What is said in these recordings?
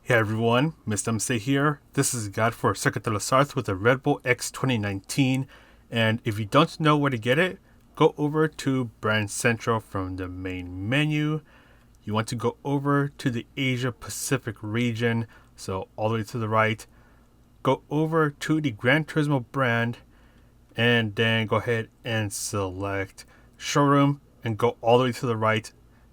Hey everyone, Mr. MC here. This is a guide for Sarthe with the Red Bull X2019, and if you don't know where to get it, go over to Brand Central from the main menu. You want to go over to the Asia Pacific region, so all the way to the right. Go over to the Gran Turismo brand, and then go ahead and select Showroom, and go all the way to the right,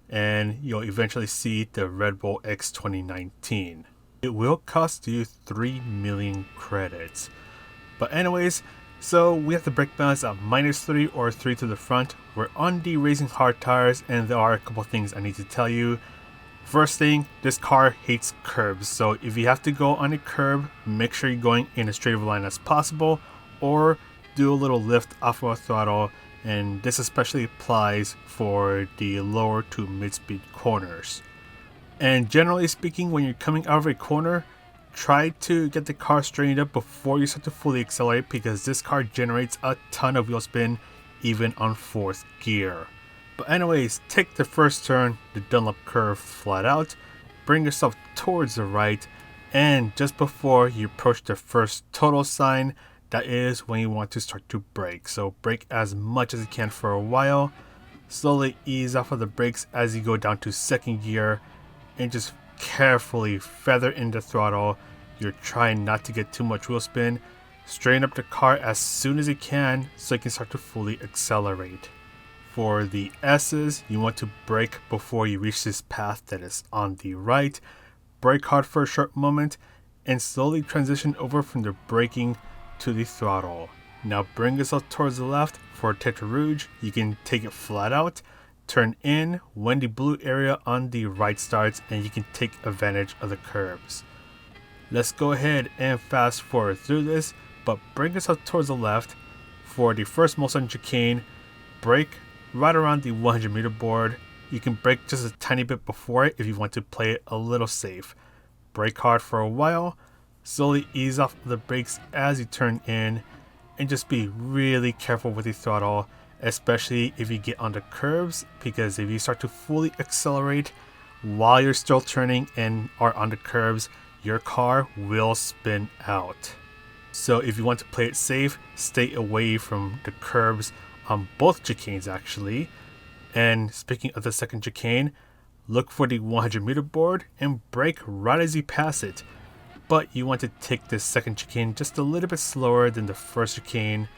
and you'll eventually see the Red Bull X2019. It will cost you 3 million credits. But anyways, so we have the brake balance at -3 or 3 to the front. We're on the racing hard tires, and there are a couple things I need to tell you. First thing, this car hates curbs, so if you have to go on a curb, make sure you're going in as straight of a line as possible, or do a little lift off of a throttle, and this especially applies for the lower to mid-speed corners. And generally speaking, when you're coming out of a corner, try to get the car straightened up before you start to fully accelerate, because this car generates a ton of wheel spin even on 4th gear. But anyways, take the first turn, the Dunlop curve flat out, bring yourself towards the right, and just before you approach the first total sign, that is when you want to start to brake. So brake as much as you can for a while, slowly ease off of the brakes as you go down to 2nd gear, and just carefully feather in the throttle. You're trying not to get too much wheel spin. Straighten up the car as soon as you can so you can start to fully accelerate. For the S's, you want to brake before you reach this path that is on the right. Brake hard for a short moment and slowly transition over from the braking to the throttle. Now bring yourself towards the left. For Tête Rouge, you can take it flat out, turn in when the blue area on the right starts, and you can take advantage of the curbs. Let's go ahead and fast forward through this, but bring yourself towards the left. For the first Mulsanne chicane, brake right around the 100 meter board. You can brake just a tiny bit before it if you want to play it a little safe. Brake hard for a while, slowly ease off the brakes as you turn in, and just be really careful with the throttle, especially if you get on the curves, because if you start to fully accelerate while you're still turning and are on the curves, your car will spin out. So if you want to play it safe, stay away from the curbs on both chicanes actually. And speaking of the second chicane, look for the 100 meter board and brake right as you pass it. But you want to take this second chicane just a little bit slower than the first chicane.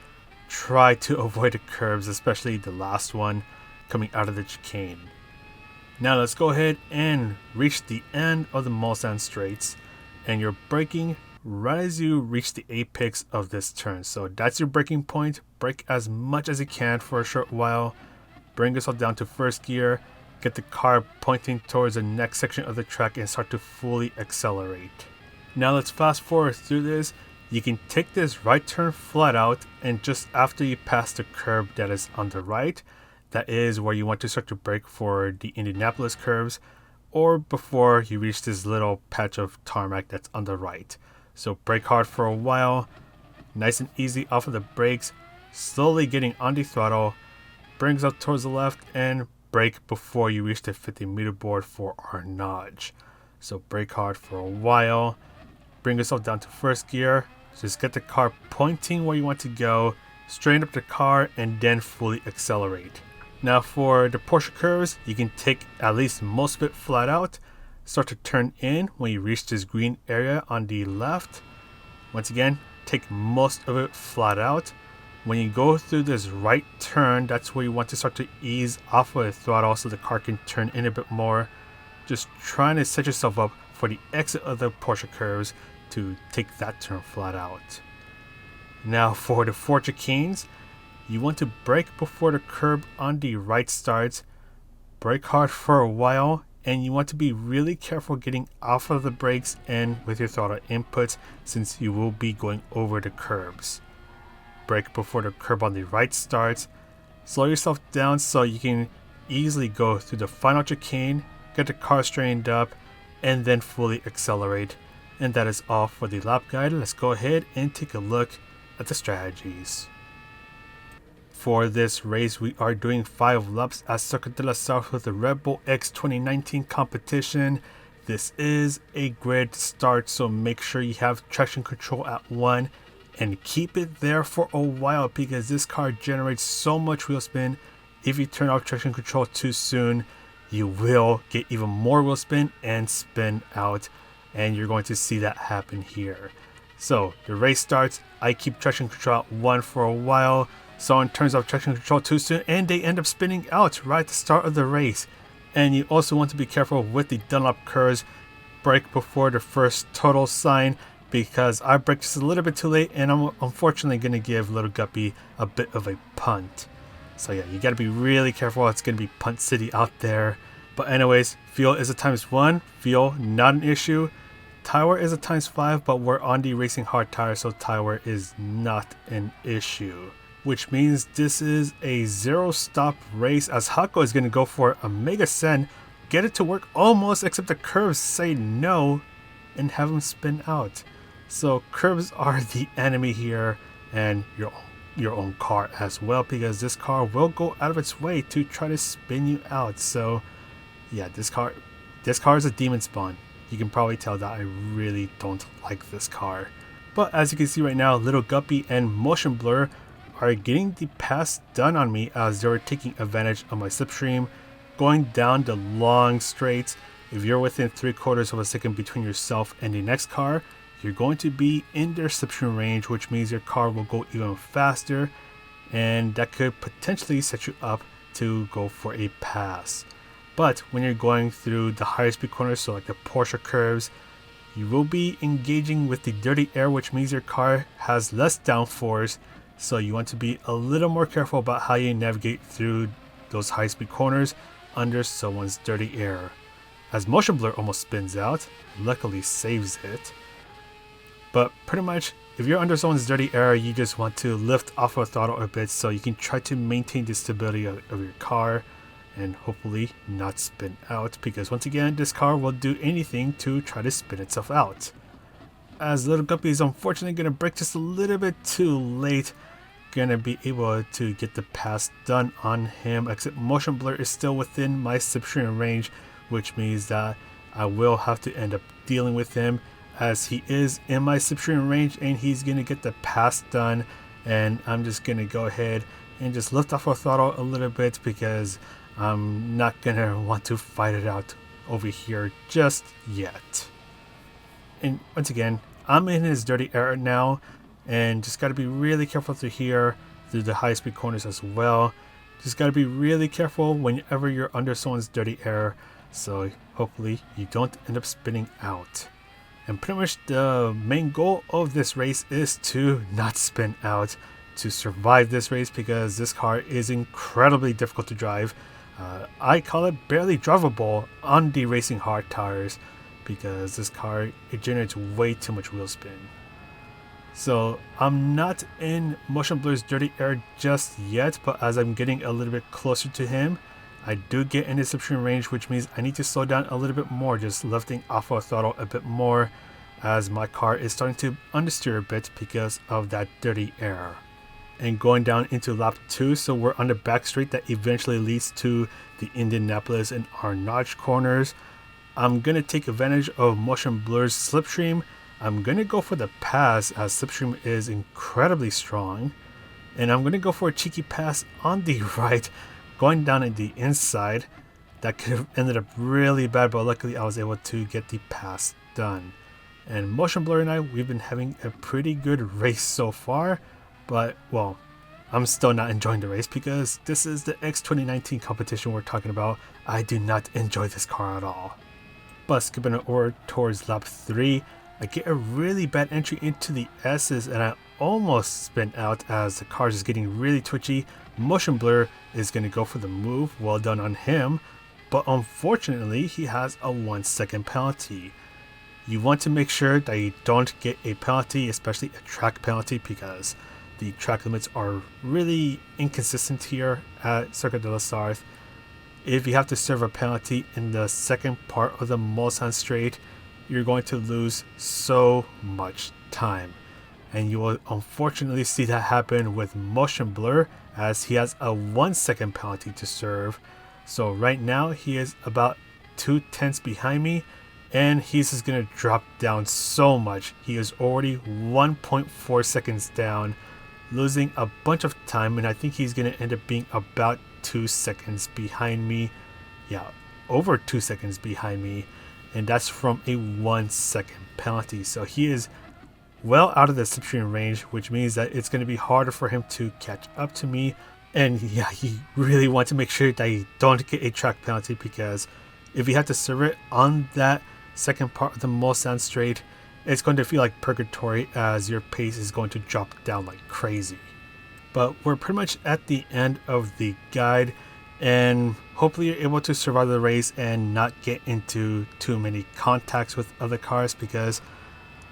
Try to avoid the curves, especially the last one coming out of the chicane. Now let's go ahead and reach the end of the Mulsanne straights, and you're braking right as you reach the apex of this turn. So that's your braking point. Brake as much as you can for a short while. Bring yourself down to 1st gear. Get the car pointing towards the next section of the track and start to fully accelerate. Now let's fast forward through this. You can take this right turn flat out, and just after you pass the curb that is on the right, that is where you want to start to brake for the Indianapolis curves, or before you reach this little patch of tarmac that's on the right. So brake hard for a while, nice and easy off of the brakes, slowly getting on the throttle, brings up towards the left, and brake before you reach the 50 meter board for Arnage. So brake hard for a while, bring yourself down to 1st gear. Just get the car pointing where you want to go, straighten up the car, and then fully accelerate. Now for the Porsche curves, you can take at least most of it flat out. Start to turn in when you reach this green area on the left. Once again, take most of it flat out. When you go through this right turn, that's where you want to start to ease off of the throttle so the car can turn in a bit more. Just trying to set yourself up for the exit of the Porsche curves to take that turn flat out. Now for the 4 chicanes, you want to brake before the curb on the right starts, brake hard for a while, and you want to be really careful getting off of the brakes and with your throttle inputs, since you will be going over the curbs. Brake before the curb on the right starts, slow yourself down so you can easily go through the final chicane, get the car straightened up, and then fully accelerate. And that is all for the lap guide. Let's go ahead and take a look at the strategies. For this race, we are doing 5 laps at Sarthe with the Red Bull X2019 competition. This is a grid start, so make sure you have traction control at 1 and keep it there for a while because this car generates so much wheel spin. If you turn off traction control too soon, you will get even more wheel spin and spin out, and you're going to see that happen here. So the race starts, I keep traction control at 1 for a while, someone turns off traction control too soon and they end up spinning out right at the start of the race. And you also want to be careful with the Dunlop curves. Brake before the first total sign because I braked just a little bit too late and I'm unfortunately going to give Little Guppy a bit of a punt. So yeah, you got to be really careful. It's going to be punt city out there. But anyways, fuel is a ×1. Fuel, not an issue. Tire is a ×5, but we're on the racing hard tire, so tire is not an issue. Which means this is a 0-stop race as Hako is going to go for a Mega Send, get it to work almost, except the curves say no and have him spin out. So curves are the enemy here, and your own car as well, because this car will go out of its way to try to spin you out. So yeah, this car is a demon spawn. You can probably tell that I really don't like this car. But as you can see right now, Little Guppy and Motion Blur are getting the pass done on me as they were taking advantage of my slipstream, going down the long straights. If you're within 3/4 of a second between yourself and the next car, you're going to be in their slipstream range, which means your car will go even faster, and that could potentially set you up to go for a pass. But when you're going through the higher speed corners, so like the Porsche curves, you will be engaging with the dirty air, which means your car has less downforce. So you want to be a little more careful about how you navigate through those high speed corners under someone's dirty air. As Motion Blur almost spins out, luckily saves it. But pretty much, if you're under someone's dirty air, you just want to lift off of throttle a bit so you can try to maintain the stability of your car and hopefully not spin out, because once again, this car will do anything to try to spin itself out. As Little Guppy is unfortunately going to brake just a little bit too late, going to be able to get the pass done on him, except Motion Blur is still within my slipstream range, which means that I will have to end up dealing with him as he is in my slipstream range and he's going to get the pass done. And I'm just going to go ahead and just lift off our throttle a little bit because I'm not going to want to fight it out over here just yet. And once again, I'm in his dirty air now, and just got to be really careful through here, through the high speed corners as well. Just got to be really careful whenever you're under someone's dirty air, so hopefully you don't end up spinning out. And pretty much the main goal of this race is to not spin out, to survive this race, because this car is incredibly difficult to drive. I call it barely drivable on the racing hard tires, because this car, it generates way too much wheel spin. So I'm not in Motion Blur's dirty air just yet, but as I'm getting a little bit closer to him, I do get in his slipstream range, which means I need to slow down a little bit more, just lifting off of throttle a bit more, as my car is starting to understeer a bit because of that dirty air. And going down into lap 2, so we're on the back straight that eventually leads to the Indianapolis and Arnage corners. I'm going to take advantage of Motion Blur's slipstream. I'm going to go for the pass as slipstream is incredibly strong. And I'm going to go for a cheeky pass on the right, going down at the inside. That could have ended up really bad, but luckily I was able to get the pass done. And Motion Blur and I, we've been having a pretty good race so far. But, well, I'm still not enjoying the race because this is the x2019 competition we're talking about. I do not enjoy this car at all. But skipping over towards lap 3, I get a really bad entry into the S's and I almost spin out as the car is getting really twitchy. Motion Blur is going to go for the move. Well done on him. But unfortunately, he has a 1 second penalty. You want to make sure that you don't get a penalty, especially a track penalty, because the track limits are really inconsistent here at Circuit de la Sarthe. If you have to serve a penalty in the second part of the Mulsanne straight, you're going to lose so much time. And you will unfortunately see that happen with Motion Blur, as he has a 1 second penalty to serve. So right now he is about 2 tenths behind me, and he's just gonna drop down so much. He is already 1.4 seconds down, losing a bunch of time, and I think he's gonna end up being about 2 seconds behind me. Yeah, over 2 seconds behind me, and that's from a 1 second penalty. So he is well out of the slipstream range, which means that it's going to be harder for him to catch up to me. And yeah, you really want to make sure that you don't get a track penalty, because if you have to serve it on that second part of the Mulsanne straight, it's going to feel like purgatory, as your pace is going to drop down like crazy. But we're pretty much at the end of the guide, and hopefully you're able to survive the race and not get into too many contacts with other cars, because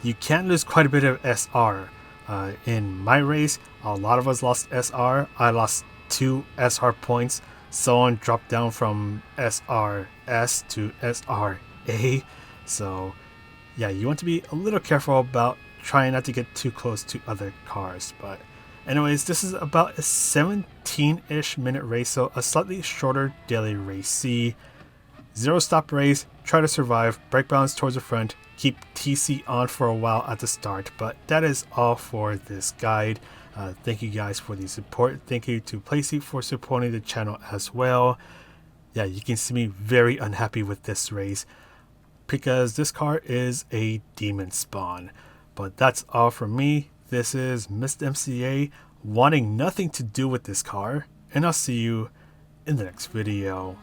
you can lose quite a bit of SR. In my race, a lot of us lost SR. I lost 2 SR points. Someone dropped down from SRS to SRA. So yeah, you want to be a little careful about trying not to get too close to other cars. But anyways, this is about a 17-ish minute race, so a slightly shorter daily race C. 0 stop race, try to survive, brake balance towards the front, keep TC on for a while at the start. But that is all for this guide. Thank you guys for the support. Thank you to Playseat for supporting the channel as well. Yeah, you can see me very unhappy with this race, because this car is a demon spawn. But that's all from me. This is Mr. MCA wanting nothing to do with this car, and I'll see you in the next video.